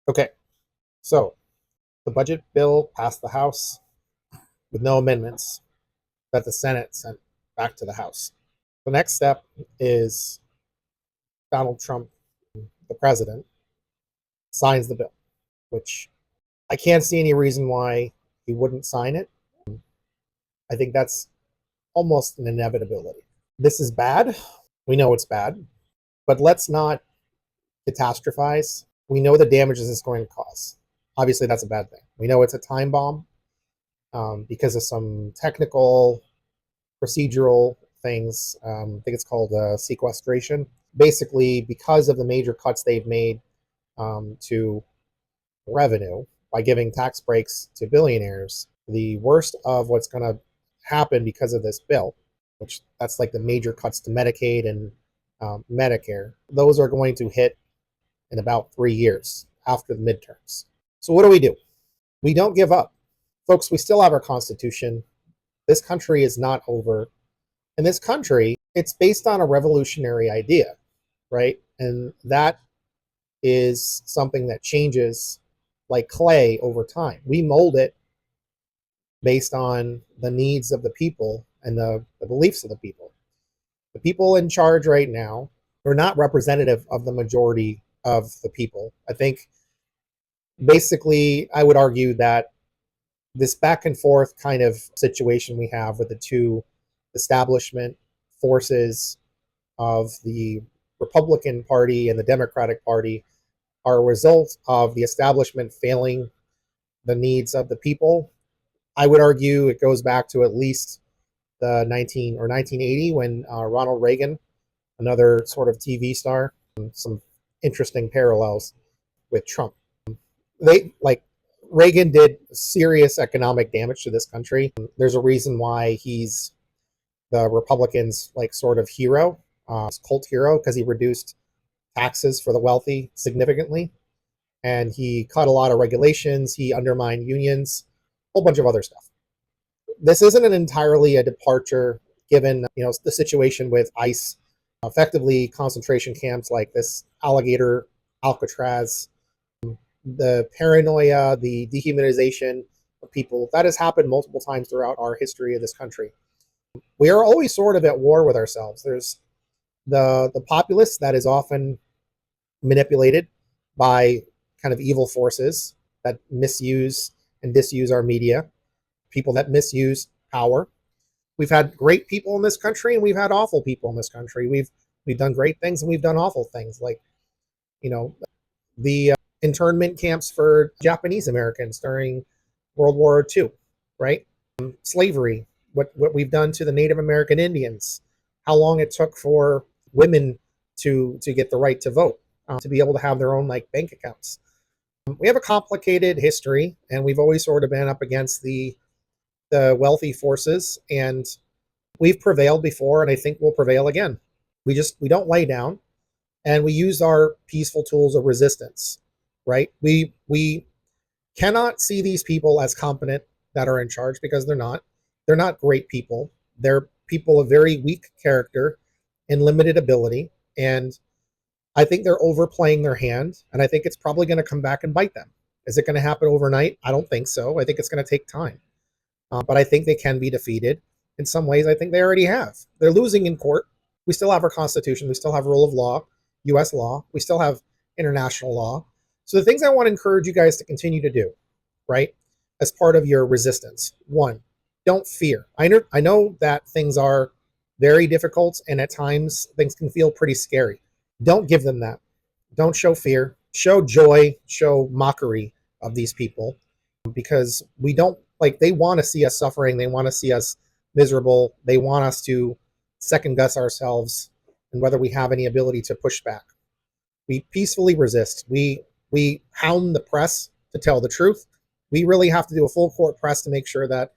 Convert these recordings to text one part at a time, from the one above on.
Okay, so the budget bill passed the House with no amendments that the Senate sent back to the House. The next step is Donald Trump, the president, signs the bill, which I can't see any reason why he wouldn't sign it. I think that's almost an inevitability. This is bad. We know it's bad, but let's not catastrophize. We know the damages it's going to cause. Obviously, that's a bad thing. We know it's a time bomb because of some technical, procedural things. I think it's called sequestration. Basically, because of the major cuts they've made to revenue by giving tax breaks to billionaires, the worst of what's going to happen because of this bill, which that's like the major cuts to Medicaid and Medicare, those are going to hit in about 3 years after the midterms. So what do? We don't give up. Folks, we still have our Constitution. This country is not over. In this country, it's based on a revolutionary idea, right? And that is something that changes like clay over time. We mold it based on the needs of the people and the beliefs of the people. The people in charge right now are not representative of the majority of the people. I think basically I would argue that this back and forth kind of situation we have with the two establishment forces of the Republican Party and the Democratic Party are a result of the establishment failing the needs of the people. I would argue it goes back to at least the 1980 when Ronald Reagan, another sort of TV star, some interesting parallels with Trump. They like Reagan did serious economic damage to this country. There's a reason why he's the Republicans' like sort of hero, cult hero, because he reduced taxes for the wealthy significantly, and he cut a lot of regulations. He undermined unions, a whole bunch of other stuff. This isn't an entirely a departure, given the situation with ICE, effectively concentration camps like this alligator Alcatraz, the paranoia, the dehumanization of people. That has happened multiple times throughout our history of this country. We are always sort of at war with ourselves. There's the populace that is often manipulated by kind of evil forces that misuse and disuse our media, people that misuse power. We've had great people in this country and we've had awful people in this country. We've done great things and we've done awful things, like the internment camps for Japanese Americans during World War II, right? Slavery, what we've done to the Native American Indians, how long it took for women to get the right to vote, to be able to have their own like bank accounts. We have a complicated history, and we've always sort of been up against the wealthy forces, and we've prevailed before, and I think we'll prevail again. We don't lay down, and we use our peaceful tools of resistance, right? We cannot see these people as competent that are in charge, because they're not. They're not great people. They're people of very weak character and limited ability, and I think they're overplaying their hand, and I think it's probably going to come back and bite them. Is it going to happen overnight? I don't think so. I think it's going to take time. But I think they can be defeated. In some ways, I think they already have. They're losing in court. We still have our Constitution. We still have rule of law, U.S. law. We still have international law. So the things I want to encourage you guys to continue to do, right, as part of your resistance. One, don't fear. I know that things are very difficult, and at times things can feel pretty scary. Don't give them that. Don't show fear. Show joy. Show mockery of these people, because we don't like. They want to see us suffering. They want to see us miserable. They want us to second guess ourselves and whether we have any ability to push back. We peacefully resist. We hound the press to tell the truth. We really have to do a full court press to make sure that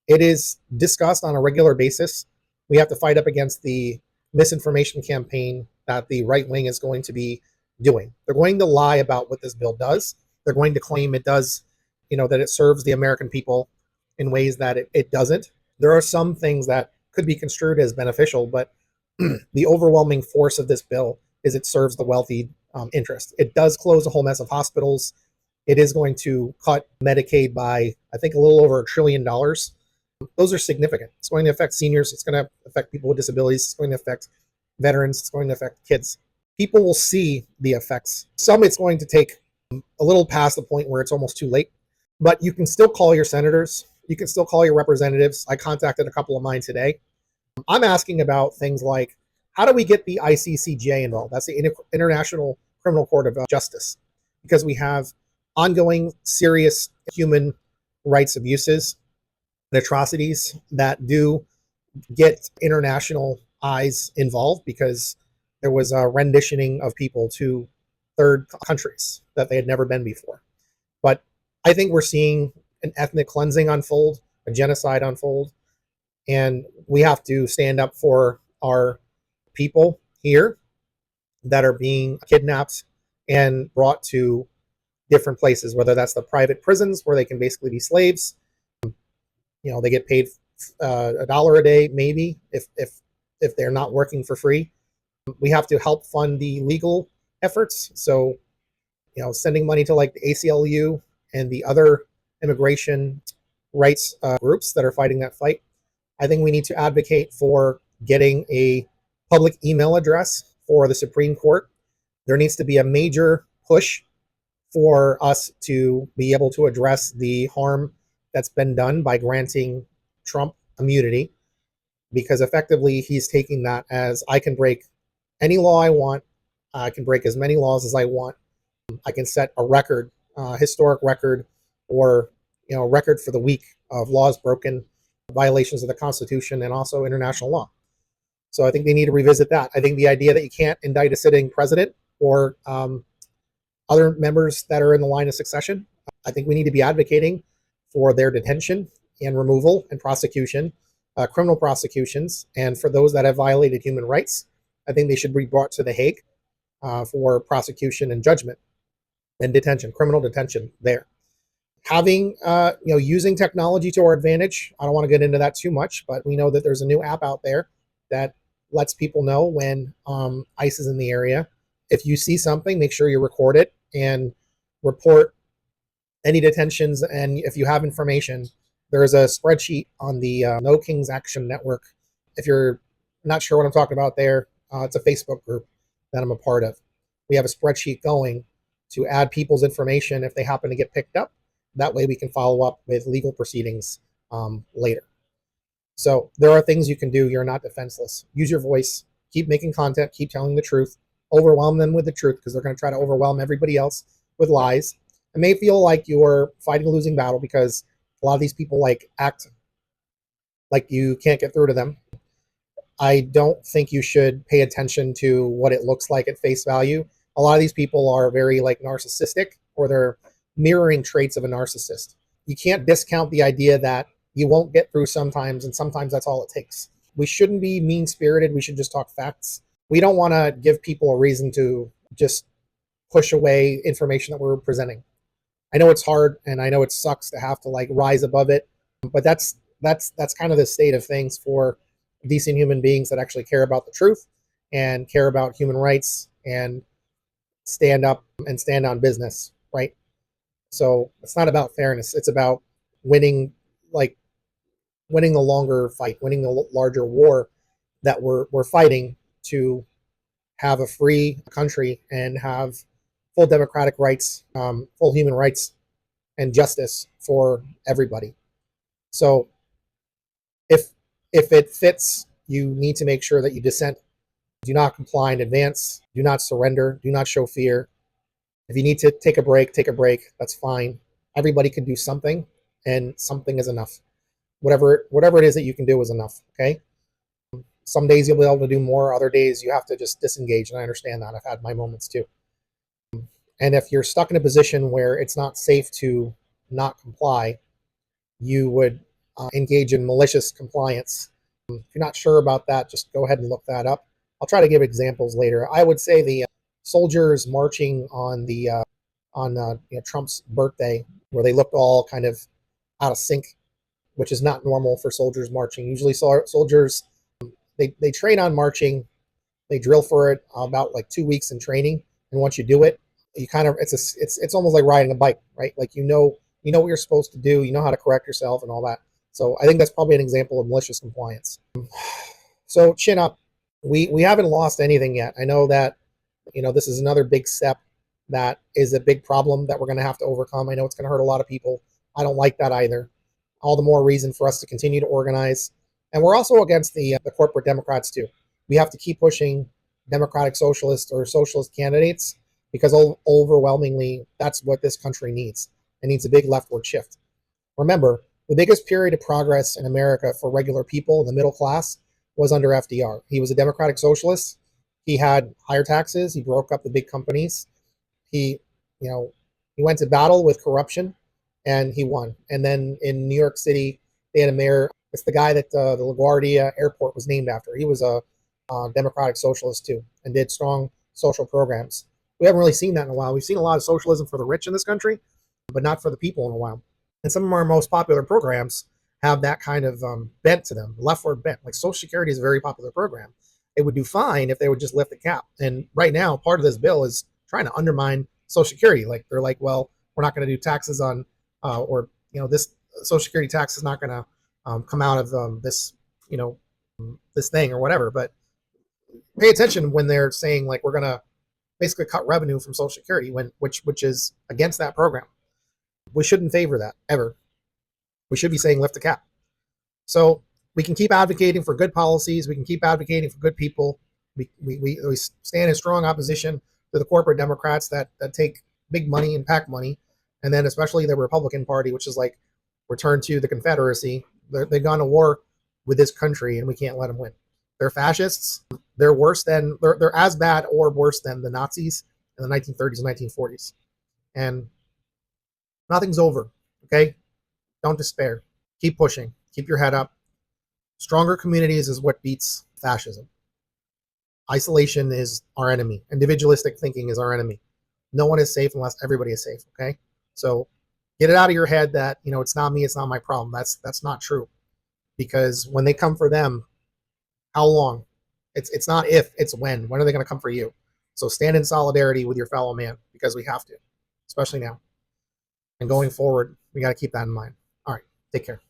it is discussed on a regular basis. We have to fight up against the misinformation campaign that the right wing is going to be doing. They're going to lie about what this bill does. They're going to claim it does, that it serves the American people in ways that it doesn't. There are some things that could be construed as beneficial, but the overwhelming force of this bill is it serves the wealthy interest. It does close a whole mess of hospitals. It is going to cut Medicaid by, I think, a little over $1 trillion. Those are significant. It's going to affect seniors. It's going to affect people with disabilities. It's going to affect veterans. It's going to affect kids. People will see the effects. Some it's going to take a little past the point where it's almost too late, but you can still call your senators. You can still call your representatives. I contacted a couple of mine today. I'm asking about things like, how do we get the ICCJ involved? That's the International Criminal Court of Justice, because we have ongoing serious human rights abuses and atrocities that do get international eyes involved, because there was a renditioning of people to third countries that they had never been before. But I think we're seeing an ethnic cleansing unfold, a genocide unfold, and we have to stand up for our people here that are being kidnapped and brought to different places, whether that's the private prisons where they can basically be slaves. They get paid $1 a day, maybe, if they're not working for free. We have to help fund the legal efforts. So, sending money to like the ACLU and the other immigration rights groups that are fighting that fight. I think we need to advocate for getting a public email address for the Supreme Court. There needs to be a major push for us to be able to address the harm that's been done by granting Trump immunity, because effectively he's taking that as, I can break any law I want. I can break as many laws as I want. I can set a record, historic record, or record for the week of laws broken, violations of the Constitution, and also international law. So I think they need to revisit that. I think the idea that you can't indict a sitting president or other members that are in the line of succession, I think we need to be advocating for their detention and removal and prosecution, criminal prosecutions, and for those that have violated human rights, I think they should be brought to The Hague for prosecution and judgment and detention, criminal detention there. Having, using technology to our advantage. I don't want to get into that too much, but we know that there's a new app out there that lets people know when ICE is in the area. If you see something, make sure you record it and report any detentions. And if you have information, there is a spreadsheet on the No Kings Action Network. If you're not sure what I'm talking about there, it's a Facebook group that I'm a part of. We have a spreadsheet going to add people's information if they happen to get picked up. That way we can follow up with legal proceedings later. So there are things you can do. You're not defenseless. Use your voice. Keep making content. Keep telling the truth. Overwhelm them with the truth, because they're going to try to overwhelm everybody else with lies. It may feel like you're fighting a losing battle because a lot of these people act like you can't get through to them. I don't think you should pay attention to what it looks like at face value. A lot of these people are very narcissistic, or they're mirroring traits of a narcissist. You can't discount the idea that you won't get through sometimes, and sometimes that's all it takes. We shouldn't be mean-spirited. We should just talk facts. We don't want to give people a reason to just push away information that we're presenting. I know it's hard, and I know it sucks to have to rise above it, but that's kind of the state of things for decent human beings that actually care about the truth and care about human rights and stand up and stand on business, right? So it's not about fairness. It's about winning, winning the longer fight, winning the larger war that we're fighting to have a free country and have full democratic rights, full human rights, and justice for everybody. So if it fits, you need to make sure that you dissent. Do not comply in advance. Do not surrender. Do not show fear. If you need to take a break, take a break. That's fine. Everybody can do something, and something is enough. Whatever it is that you can do is enough, okay? Some days you'll be able to do more. Other days you have to just disengage, and I understand that. I've had my moments too. And if you're stuck in a position where it's not safe to not comply, you would engage in malicious compliance. If you're not sure about that, just go ahead and look that up. I'll try to give examples later. I would say the soldiers marching on Trump's birthday, where they looked all kind of out of sync, which is not normal for soldiers marching. Usually soldiers, they train on marching They drill for it about like 2 weeks in training, and once you do it, you kind of it's almost like riding a bike, right? Like you know what you're supposed to do, you know how to correct yourself and all that. So I think that's probably an example of malicious compliance. So chin up. We haven't lost anything yet. I know that this is another big step that is a big problem that we're going to have to overcome. I know it's going to hurt a lot of people. I don't like that either. All the more reason for us to continue to organize. And we're also against the corporate Democrats too. We have to keep pushing democratic socialist or socialist candidates because overwhelmingly that's what this country needs. It needs a big leftward shift. Remember, the biggest period of progress in America for regular people, the middle class, was under FDR. He was a democratic socialist. He had higher taxes. He broke up the big companies. He, you know, he went to battle with corruption, and he won. And then in New York City, they had a mayor. It's the guy that the LaGuardia Airport was named after. He was a democratic socialist too, and did strong social programs. We haven't really seen that in a while. We've seen a lot of socialism for the rich in this country, but not for the people in a while. And some of our most popular programs have that kind of bent to them, leftward bent. Like Social Security is a very popular program. It would do fine if they would just lift the cap. And right now, part of this bill is trying to undermine Social Security. Like they're like, well, we're not going to do taxes on, or this Social Security tax is not going to come out of this, this thing or whatever. But pay attention when they're saying like we're going to basically cut revenue from Social Security, which is against that program. We shouldn't favor that ever. We should be saying lift the cap. So we can keep advocating for good policies. We can keep advocating for good people. We stand in strong opposition to the corporate Democrats that take big money and pack money. And then especially the Republican Party, which is like return to the Confederacy. They've gone to war with this country, and we can't let them win. They're fascists. They're as bad or worse than the Nazis in the 1930s and 1940s. And nothing's over. Okay? Don't despair. Keep pushing. Keep your head up. Stronger communities is what beats fascism. Isolation is our enemy. Individualistic thinking is our enemy. No one is safe unless everybody is safe. Okay? So get it out of your head that, it's not me, it's not my problem. That's not true. Because when they come for them, how long? It's not if, it's when. When are they going to come for you? So stand in solidarity with your fellow man, because we have to, especially now. And going forward, we got to keep that in mind. All right. Take care.